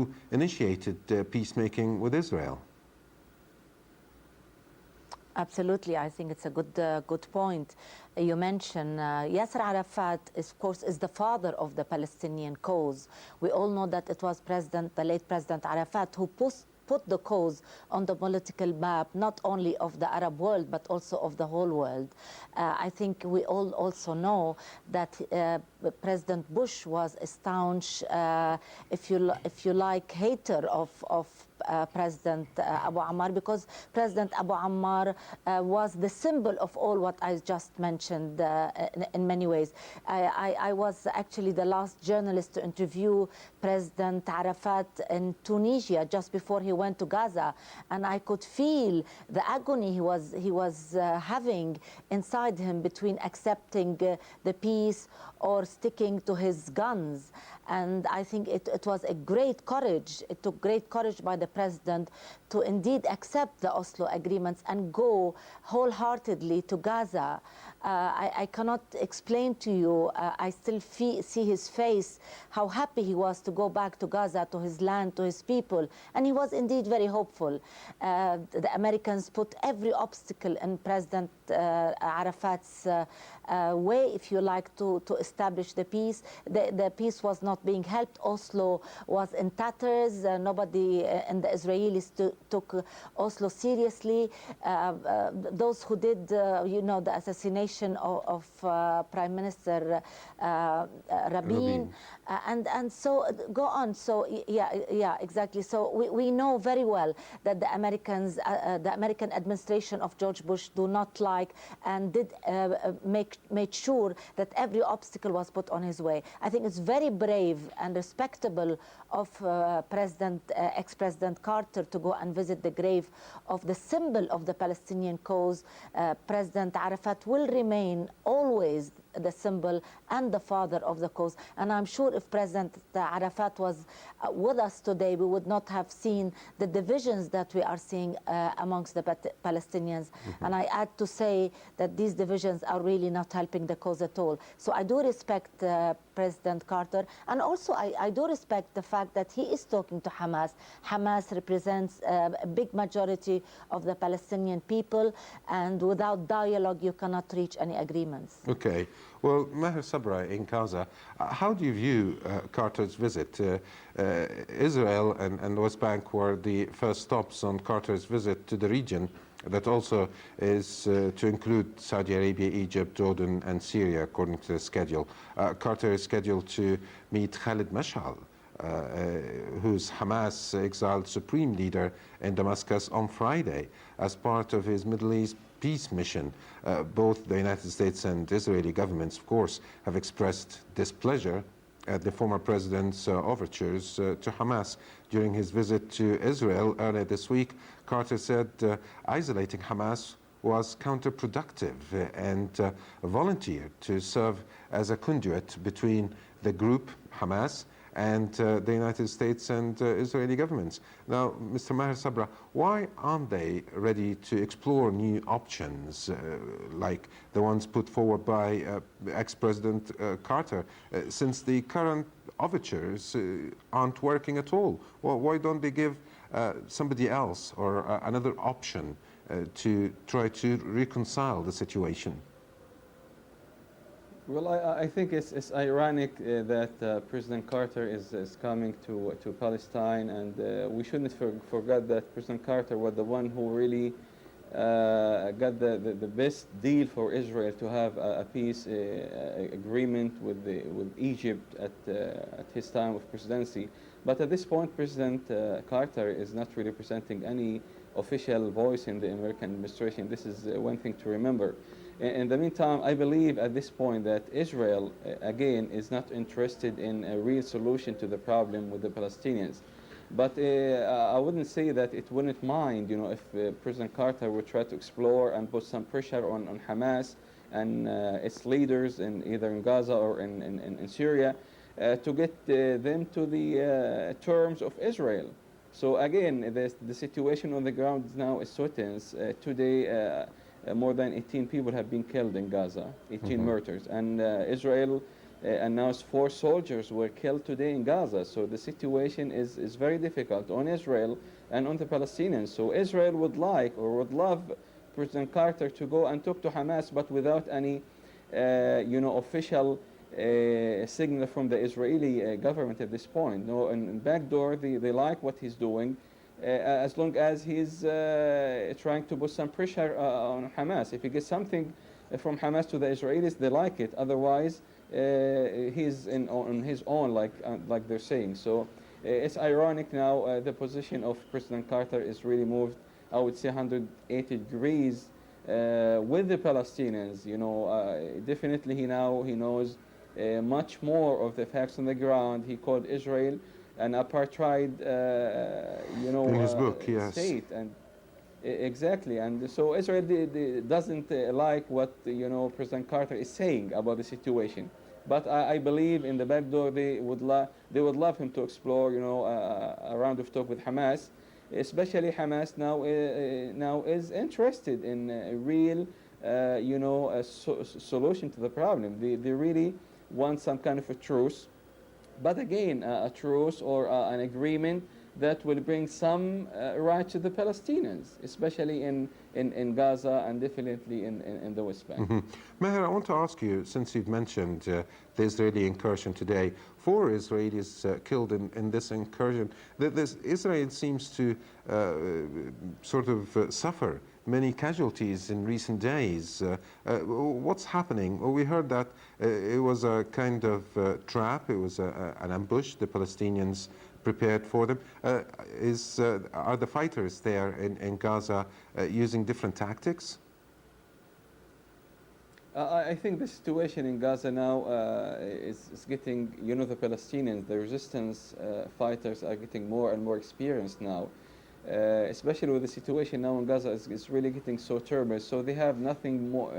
who initiated peacemaking with Israel. Absolutely, I think it's a good point. You mentioned Yasser Arafat, of course, is the father of the Palestinian cause. We all know that it was the late President Arafat who put the cause on the political map, not only of the Arab world, but also of the whole world. I think we all also know that President Bush was a staunch, if you like, hater of President Abu Ammar, because President Abu Ammar was the symbol of all what I just mentioned in many ways. I was actually the last journalist to interview President Arafat in Tunisia just before he went to Gaza, and I could feel the agony he was having inside him between accepting the peace or sticking to his guns. And I think it was a great courage. It took great courage by the president to indeed accept the Oslo agreements and go wholeheartedly to Gaza. I cannot explain to you, I still see his face, how happy he was to go back to Gaza, to his land, to his people. And he was indeed very hopeful. The Americans put every obstacle in President Arafat's way, if you like, to establish the peace. The peace was not being helped. Oslo was in tatters. Nobody in the Israelis took Oslo seriously. Those who did, the assassination of Prime Minister Rabin. And so go on. So yeah, exactly. So we know very well that the American administration of George Bush do not like and did made sure that every obstacle was put on his way. I think it's very brave and respectable of ex-President Carter to go and visit the grave of the symbol of the Palestinian cause. President Arafat will remain always the symbol and the father of the cause. And I'm sure if President Arafat was with us today, we would not have seen the divisions that we are seeing amongst the Palestinians. And I add to say that these divisions are really not helping the cause at all. So I do respect President Carter, and also I do respect the fact that he is talking to Hamas. Hamas represents a big majority of the Palestinian people, and without dialogue you cannot reach any agreements. Okay. Well, Maher Sabra in Gaza, how do you view Carter's visit? Israel and the West Bank were the first stops on Carter's visit to the region. That also is to include Saudi Arabia, Egypt, Jordan, and Syria, according to the schedule. Carter is scheduled to meet Khalid Mashal, who's Hamas exiled supreme leader in Damascus, on Friday as part of his Middle East peace mission. Both the United States and Israeli governments, of course, have expressed displeasure at the former president's overtures to Hamas. During his visit to Israel earlier this week, Carter said isolating Hamas was counterproductive and volunteered to serve as a conduit between the group, Hamas, and the United States and Israeli governments. Now, Mr. Maher Sabra, why aren't they ready to explore new options like the ones put forward by ex-President Carter, since the current overtures aren't working at all? Well, why don't they give somebody else or another option to try to reconcile the situation? Well, I think it's ironic that President Carter is coming to Palestine, and we shouldn't forget that President Carter was the one who really got the best deal for Israel to have a peace agreement with Egypt at his time of presidency. But at this point, President Carter is not really presenting any official voice in the American administration. This is one thing to remember. In the meantime, I believe at this point that Israel, again, is not interested in a real solution to the problem with the Palestinians. But I wouldn't say that it wouldn't mind, if President Carter would try to explore and put some pressure on Hamas and its leaders either in Gaza or in Syria to get them to the terms of Israel. So again, the situation on the ground now is so tense. Today, more than 18 people have been killed in Gaza, 18 murders. And Israel announced 4 soldiers were killed today in Gaza. So the situation is very difficult on Israel and on the Palestinians. So Israel would like or would love President Carter to go and talk to Hamas, but without any official signal from the Israeli government at this point. No, and backdoor, they like what he's doing, as long as he's trying to put some pressure on Hamas. If he gets something from Hamas to the Israelis, they like it. Otherwise, he's on his own, like they're saying. So it's ironic now. The position of President Carter is really moved, I would say, 180 degrees with the Palestinians. Definitely he knows much more of the facts on the ground. He called Israel an apartheid, in his book, yes. state, and exactly. And so Israel doesn't like what President Carter is saying about the situation. But I believe in the back door they would love him to explore a round of talk with Hamas. Especially Hamas now is interested in a real solution to the problem. They really want some kind of a truce, but again a truce or an agreement that will bring some right to the Palestinians, especially in Gaza and definitely in the West Bank. Meher, I want to ask you, since you've mentioned the Israeli incursion today, 4 Israelis killed in this incursion. Israel seems to sort of suffer many casualties in recent days. What's happening? Well, we heard that it was a kind of trap, it was an ambush the Palestinians prepared for them. Are the fighters there in Gaza using different tactics? I think the situation in Gaza now is getting, the Palestinians, the resistance fighters are getting more and more experienced now. Especially with the situation now in Gaza is really getting so turbulent. So they have nothing more,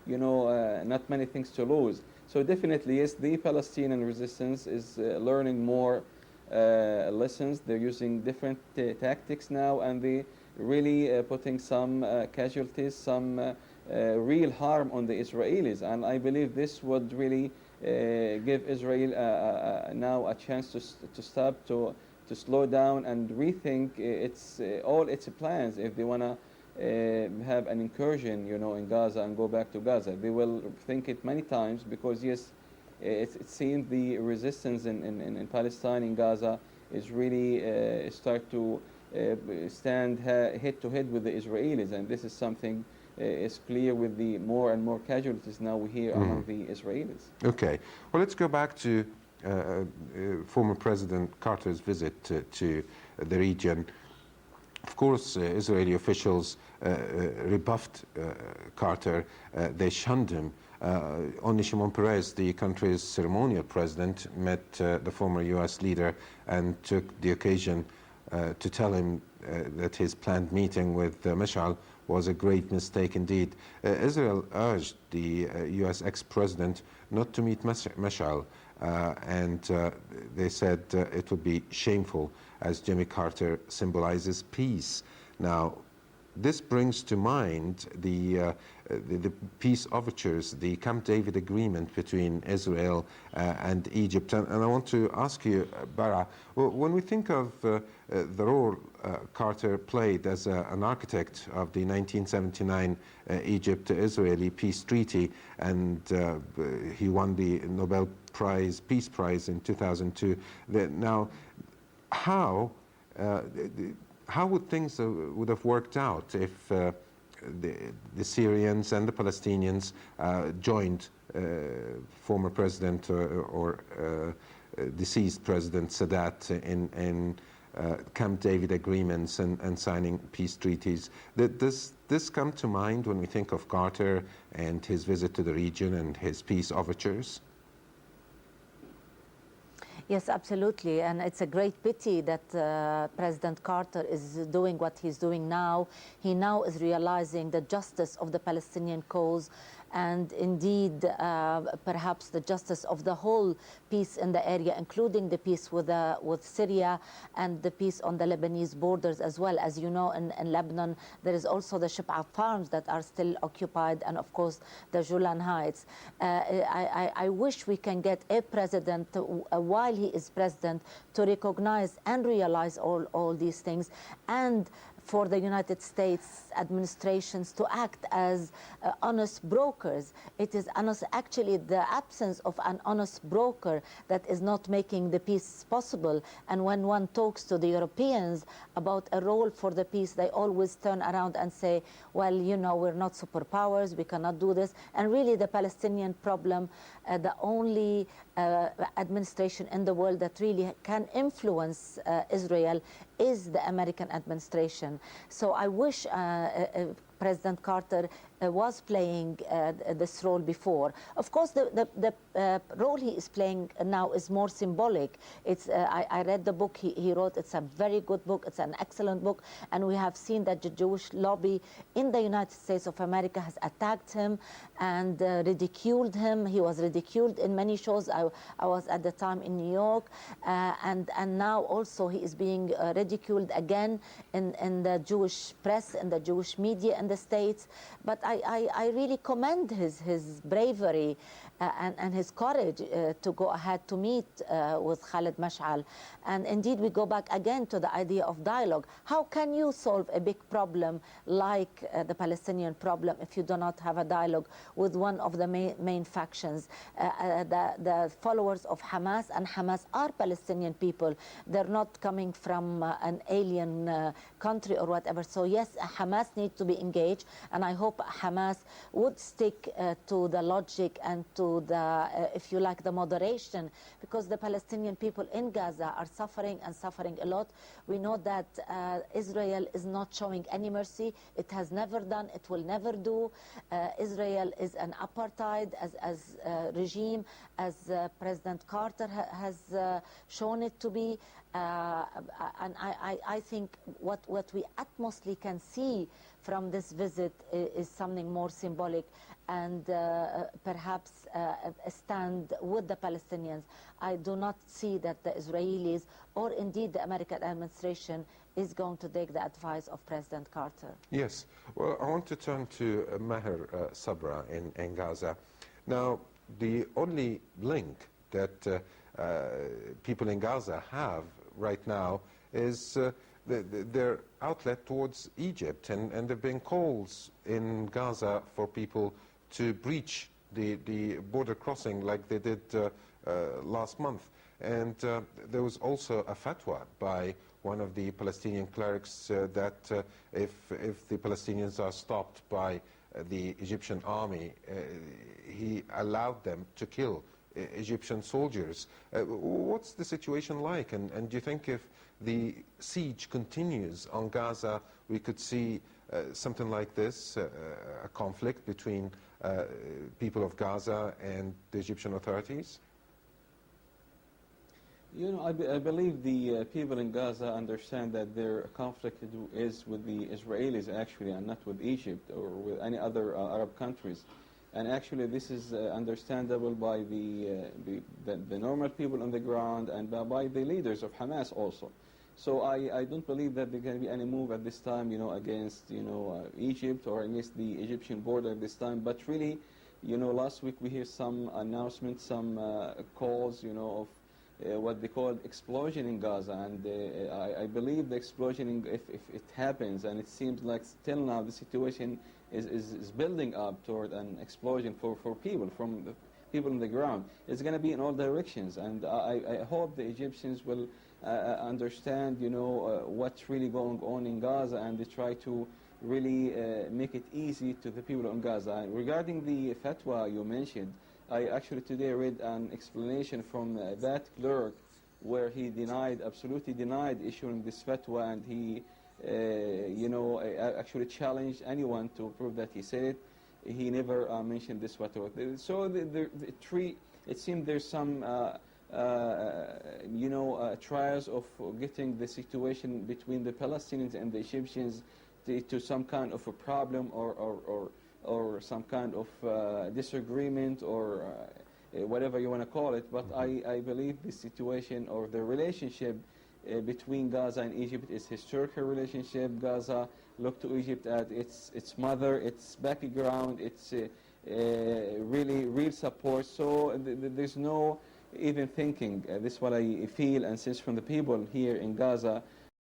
not many things to lose. So definitely, yes, the Palestinian resistance is learning more lessons. They're using different tactics now, and they really putting some casualties, some real harm on the Israelis. And I believe this would really give Israel now a chance to stop, to slow down and rethink all its plans. If they want to have an incursion, in Gaza and go back to Gaza, they will think it many times, because yes, it seems the resistance in Palestine, in Gaza, is really start to stand head to head with the Israelis, and this is something is clear with the more and more casualties now we hear among the Israelis. Okay, well, let's go back to former President Carter's visit to the region. Of course, Israeli officials rebuffed Carter. They shunned him. Only Shimon Peres, the country's ceremonial president, met the former U.S. leader and took the occasion to tell him that his planned meeting with Mashal was a great mistake indeed. Israel urged the U.S. ex-president not to meet Mashal, and they said it would be shameful, as Jimmy Carter symbolizes peace. Now, this brings to mind the peace overtures, the Camp David agreement between Israel and Egypt. And I want to ask you, Baria, when we think of the role Carter played as an architect of the 1979 Egypt-Israeli peace treaty, and he won the Nobel Peace Prize in 2002. Now, how would things would have worked out if the Syrians and the Palestinians joined former President or deceased President Sadat in Camp David agreements and signing peace treaties? Does this come to mind when we think of Carter and his visit to the region and his peace overtures? Yes, absolutely. And it's a great pity that President Carter is doing what he's doing now. He now is realizing the justice of the Palestinian cause and indeed perhaps the justice of the whole peace in the area, including the peace with Syria and the peace on the Lebanese borders as well. As you know, in Lebanon, there is also the Shib'a farms that are still occupied, and of course the Julan Heights. I wish we can get a president, while he is president, to recognize and realize all these things, and for the United States administrations to act as honest brokers. It is actually the absence of an honest broker that is not making the peace possible. And when one talks to the Europeans about a role for the peace, they always turn around and say, well, you know, we're not superpowers, we cannot do this. And really the Palestinian problem, the only administration in the world that really can influence Israel is the American administration. So I wish President Carter was playing this role before. Of course, the role he is playing now is more symbolic. It's I read the book he wrote. It's a very good book. It's an excellent book. And we have seen that the Jewish lobby in the United States of America has attacked him and ridiculed him. He was ridiculed in many shows. I was at the time in New York. And now also he is being ridiculed again in the Jewish press, in the Jewish media in the States. But I really commend his bravery and his courage to go ahead to meet with Khalid Mash'al. And indeed, we go back again to the idea of dialogue. How can you solve a big problem like the Palestinian problem if you do not have a dialogue with one of the main factions? The followers of Hamas, and Hamas are Palestinian people. They're not coming from an alien country or whatever. So yes, Hamas needs to be engaged, and I hope Hamas would stick to the logic and to the, if you like, the moderation, because the Palestinian people in Gaza are suffering and suffering a lot. We know that Israel is not showing any mercy. It has never done, it will never do. Israel is an apartheid as regime, as President Carter has shown it to be. And I think what we utmostly can see from this visit is something more symbolic and perhaps a stand with the Palestinians. I do not see that the Israelis or indeed the American administration is going to take the advice of President Carter. Yes. Well, I want to turn to Maher Sabra in Gaza. Now, the only link that people in Gaza have right now is their outlet towards Egypt, and there have been calls in Gaza for people to breach the border crossing like they did last month. And there was also a fatwa by one of the Palestinian clerics that if the Palestinians are stopped by the Egyptian army, he allowed them to kill Egyptian soldiers. What's the situation like? And do you think if the siege continues on Gaza, we could see something like this, a conflict between people of Gaza and the Egyptian authorities? You know, I believe the people in Gaza understand that their conflict is with the Israelis actually, and not with Egypt or with any other Arab countries. And actually this is understandable by the normal people on the ground and by the leaders of Hamas also. So I don't believe that there can be any move at this time, you know, against, you know, Egypt or against the Egyptian border at this time. But really, you know, last week we hear some announcements, some calls, you know, of what they call explosion in Gaza, and I believe the explosion, if it happens, and it seems like still now the situation is building up toward an explosion for people, from the people on the ground. It's going to be in all directions, and I hope the Egyptians will understand, you know, what's really going on in Gaza, and they try to really make it easy to the people in Gaza. And regarding the fatwa you mentioned, I actually today read an explanation from that clerk where he absolutely denied issuing this fatwa, and he, you know, actually challenged anyone to prove that he said it. He never mentioned this fatwa. So it seems there's some, you know, trials of getting the situation between the Palestinians and the Egyptians to some kind of a problem or or some kind of disagreement or whatever you want to call it. But I believe the situation or the relationship between Gaza and Egypt is historical relationship. Gaza look to Egypt as its mother, its background, its really real support. So there's no even thinking. This is what I feel and sense from the people here in Gaza.